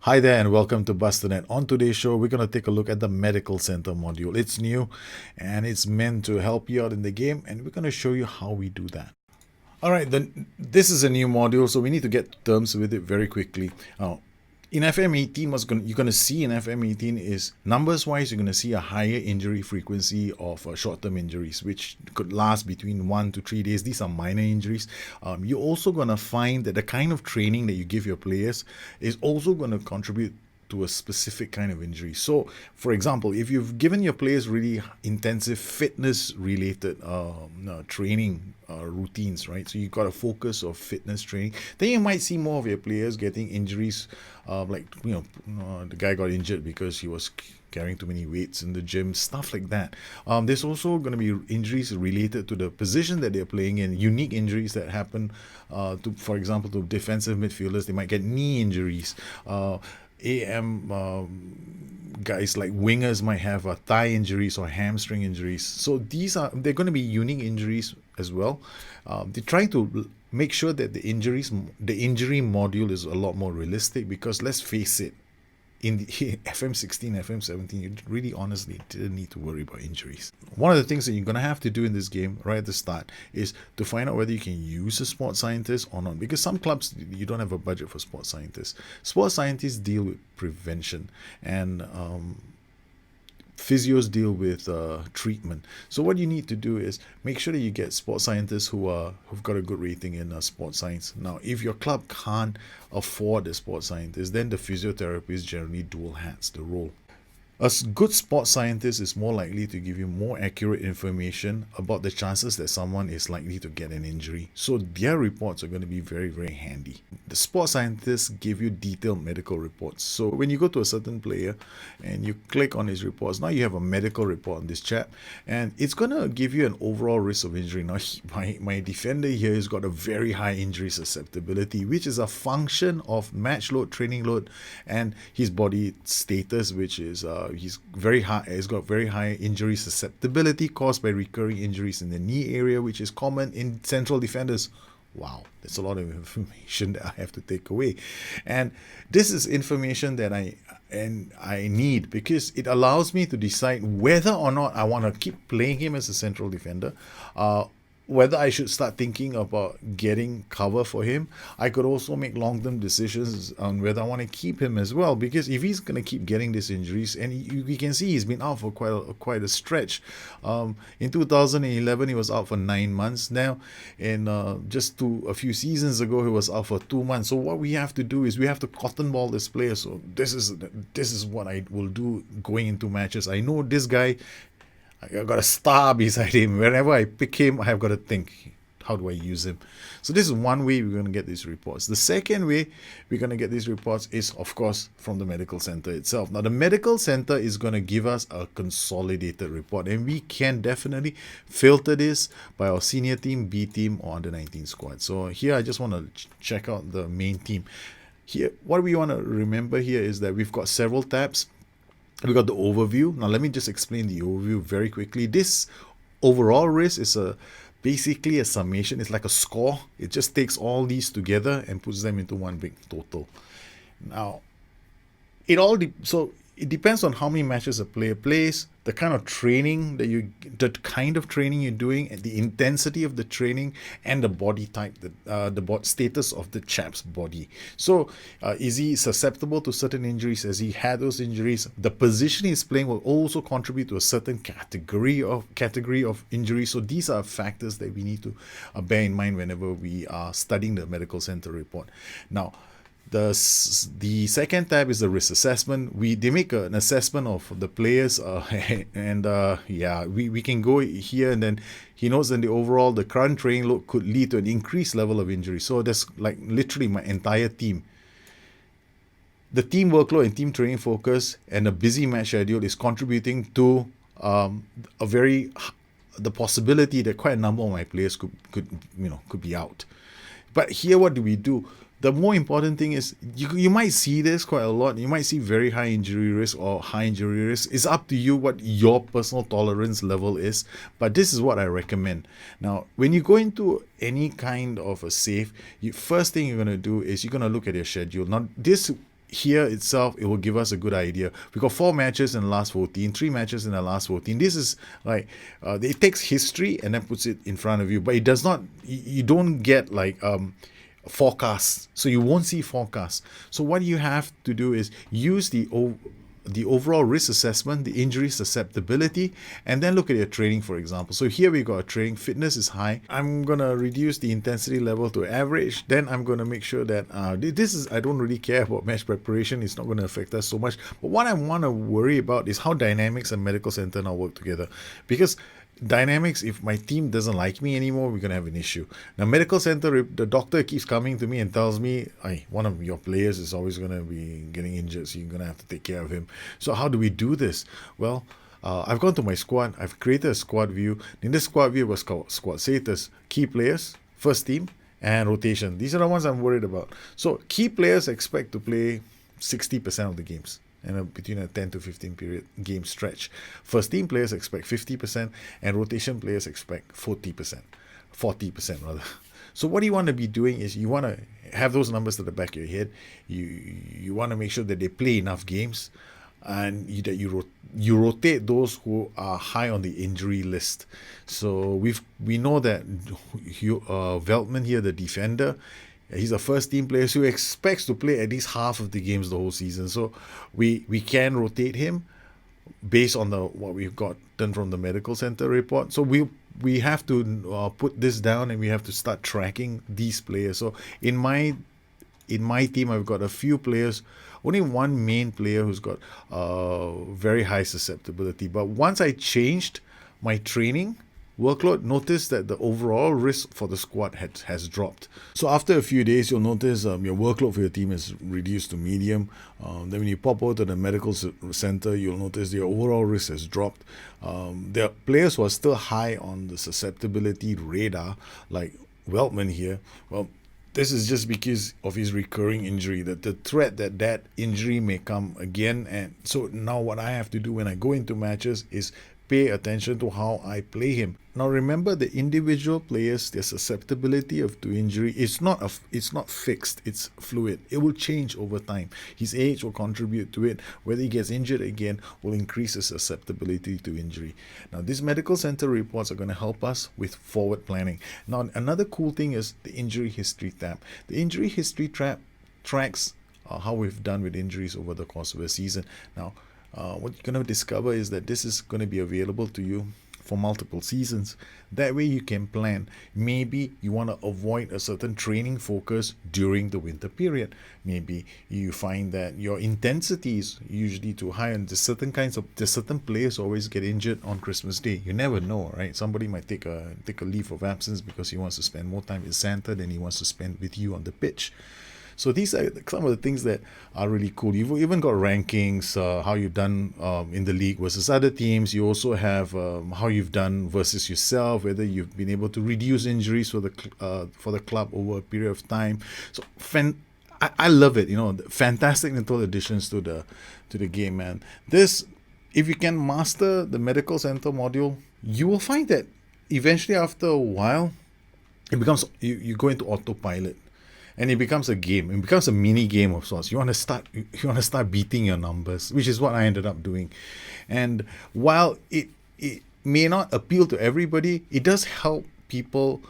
Hi there and welcome to Bustthenet. On today's show, we're going to take a look at the Medical Center module. It's new and it's meant to help you out in the game, and we're going to show you how we do that. All right, then this is a new module, so we need to get to terms with it very quickly. In FM18, you're going to see in FM18 is numbers-wise, you're going to see a higher injury frequency of short-term injuries, which could last between 1 to 3 days. These are minor injuries. You're also going to find that the kind of training that you give your players is also going to contribute to a specific kind of injury. So, for example, if you've given your players really intensive fitness-related training routines, right? So you've got a focus of fitness training. Then you might see more of your players getting injuries, the guy got injured because he was carrying too many weights in the gym, stuff like that. There's also going to be injuries related to the position that they're playing in, unique injuries that happen for example, to defensive midfielders. They might get knee injuries. Guys like wingers might have thigh injuries or hamstring injuries. So they're going to be unique injuries as well. They're trying to make sure that the injury module is a lot more realistic, because let's face it, in the FM16, FM17, you really honestly didn't need to worry about injuries. One of the things that you're going to have to do in this game right at the start is to find out whether you can use a sports scientist or not, because some clubs, you don't have a budget for sports scientists. Sports scientists deal with prevention, and physios deal with treatment. So what you need to do is make sure that you get sports scientists who've got a good rating in sports science. Now, if your club can't afford a sports scientist, then the physiotherapists generally dual hats the role. A good sports scientist is more likely to give you more accurate information about the chances that someone is likely to get an injury. So their reports are going to be very, very handy. The sports scientists give you detailed medical reports. So when you go to a certain player and you click on his reports, now you have a medical report on this chap, and it's going to give you an overall risk of injury. Now, my defender here has got a very high injury susceptibility, which is a function of match load, training load, and his body status, which is he's very high. He's got very high injury susceptibility caused by recurring injuries in the knee area, which is common in central defenders. Wow, that's a lot of information that I have to take away, and this is information that I need, because it allows me to decide whether or not I want to keep playing him as a central defender, whether I should start thinking about getting cover for him. I could also make long-term decisions on whether I want to keep him as well, because if he's going to keep getting these injuries, and you can see he's been out for quite a stretch. In 2011, he was out for 9 months now, and just a few seasons ago, he was out for 2 months. So what we have to do is we have to cotton ball this player. So this is what I will do going into matches. I know this guy, I've got a star beside him. Whenever I pick him, I've got to think, how do I use him? So this is one way we're going to get these reports. The second way we're going to get these reports is, of course, from the medical center itself. Now, the medical center is going to give us a consolidated report, and we can definitely filter this by our senior team, B team, or under 19 squad. So here, I just want to check out the main team. Here, what we want to remember here is that we've got several tabs. We got the overview. Now let me just explain the overview very quickly. This overall risk is basically a summation. It's like a score. It just takes all these together and puts them into one big total. Now, it depends on how many matches a player plays, the kind of training you're doing, and the intensity of the training, and the body type, the status of the chap's body. So, is he susceptible to certain injuries? Has he had those injuries? The position he's playing will also contribute to a certain category of injury. So these are factors that we need to bear in mind whenever we are studying the medical center report. Now, the second tab is the risk assessment. They make an assessment of the players, we can go here, and then he knows that the current training load could lead to an increased level of injury. So that's like literally my entire team. The team workload and team training focus and a busy match schedule is contributing to the possibility that quite a number of my players could be out. But here, what do we do? The more important thing is you might see this quite a lot. You might see very high injury risk or high injury risk. It's up to you what your personal tolerance level is. But this is what I recommend. Now, when you go into any kind of a save, first thing you're going to do is you're going to look at your schedule. Now, here itself, it will give us a good idea. We got 4 matches in the last 14, 3 matches in the last 14. This is like, it takes history and then puts it in front of you, but it does not, you don't get like forecasts. So you won't see forecasts. So what you have to do is use the overall risk assessment, the injury susceptibility, and then look at your training, for example. So here we got a training, fitness is high. I'm going to reduce the intensity level to average. Then I'm going to make sure that I don't really care about match preparation. It's not going to affect us so much. But what I want to worry about is how dynamics and medical center now work together. Because dynamics, if my team doesn't like me anymore, we're going to have an issue. Now, medical center, the doctor keeps coming to me and tells me, hey, one of your players is always going to be getting injured, so you're going to have to take care of him. So how do we do this? Well, I've gone to my squad. I've created a squad view. In this squad view was called squad status, key players, first team, and rotation. These are the ones I'm worried about. So key players expect to play 60% of the games and between a 10 to 15 period game stretch. First team players expect 50% and rotation players expect 40% rather. So what you want to be doing is you want to have those numbers at the back of your head. You want to make sure that they play enough games, and that you rotate those who are high on the injury list. So we know that Veltman here, the defender, he's a first team player who expects to play at least half of the games the whole season. So we can rotate him based on what we've gotten from the medical center report. So we have to put this down, and we have to start tracking these players. So in my team, I've got a few players, only one main player who's got very high susceptibility. But once I changed my training workload, notice that the overall risk for the squad has dropped. So after a few days, you'll notice your workload for your team is reduced to medium. Then when you pop over to the medical center, you'll notice the overall risk has dropped. There are players who are still high on the susceptibility radar, like Weltman here. Well, this is just because of his recurring injury, that the threat that injury may come again. And so now what I have to do when I go into matches is pay attention to how I play him. Now remember, the individual players, their susceptibility to injury is not fixed, it's fluid. It will change over time. His age will contribute to it. Whether he gets injured again will increase his susceptibility to injury. Now these medical center reports are going to help us with forward planning. Now another cool thing is the injury history tab. The injury history tab tracks how we've done with injuries over the course of a season. Now what you're going to discover is that this is going to be available to you for multiple seasons. That way you can plan. Maybe you want to avoid a certain training focus during the winter period. Maybe you find that your intensity is usually too high, and there's certain players always get injured on Christmas Day. You never know, right? Somebody might take a leave of absence because he wants to spend more time with Santa than he wants to spend with you on the pitch. So these are some of the things that are really cool. You've even got rankings, how you've done in the league versus other teams. You also have how you've done versus yourself, whether you've been able to reduce injuries for the club over a period of time. So I love it. Fantastic little additions to the game, man. This, if you can master the medical center module, you will find that eventually after a while, it becomes you go into autopilot. And it becomes a game. It becomes a mini game of sorts. You want to start beating your numbers, which is what I ended up doing. And while it may not appeal to everybody, it does help people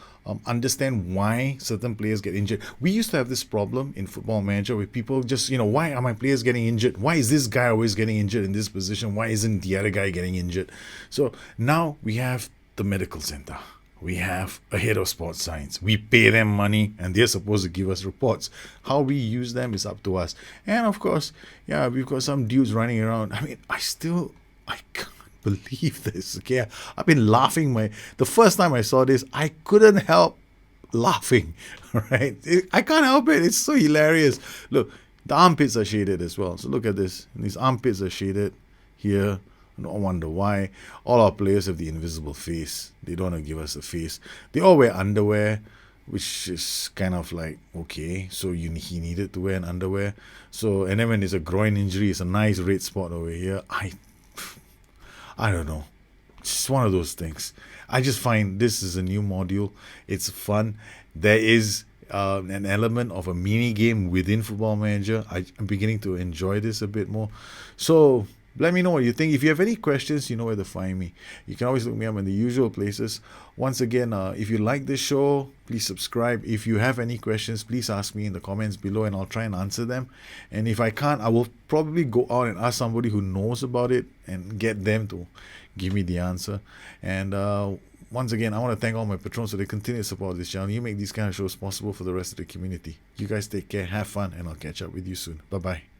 understand why certain players get injured. We used to have this problem in Football Manager with people just, why are my players getting injured? Why is this guy always getting injured in this position? Why isn't the other guy getting injured? So now we have the medical center. We have a head of sports science. We pay them money and they're supposed to give us reports. How we use them is up to us. And of course, we've got some dudes running around. I mean, I can't believe this. Okay, I've been laughing. The first time I saw this, I couldn't help laughing. Right? I can't help it. It's so hilarious. Look, the armpits are shaded as well. So look at this. These armpits are shaded here. No wonder why. All our players have the invisible face. They don't want to give us a face. They all wear underwear, which is kind of like, okay, so he needed to wear an underwear. So, and then when there's a groin injury, it's a nice red spot over here. I don't know. It's just one of those things. I just find this is a new module. It's fun. There is an element of a mini game within Football Manager. I'm beginning to enjoy this a bit more. So let me know what you think. If you have any questions, you know where to find me. You can always look me up in the usual places. Once again, if you like this show, please subscribe. If you have any questions, please ask me in the comments below and I'll try and answer them. And if I can't, I will probably go out and ask somebody who knows about it and get them to give me the answer. And once again, I want to thank all my patrons for the continued support of this channel. You make these kind of shows possible for the rest of the community. You guys take care, have fun, and I'll catch up with you soon. Bye-bye.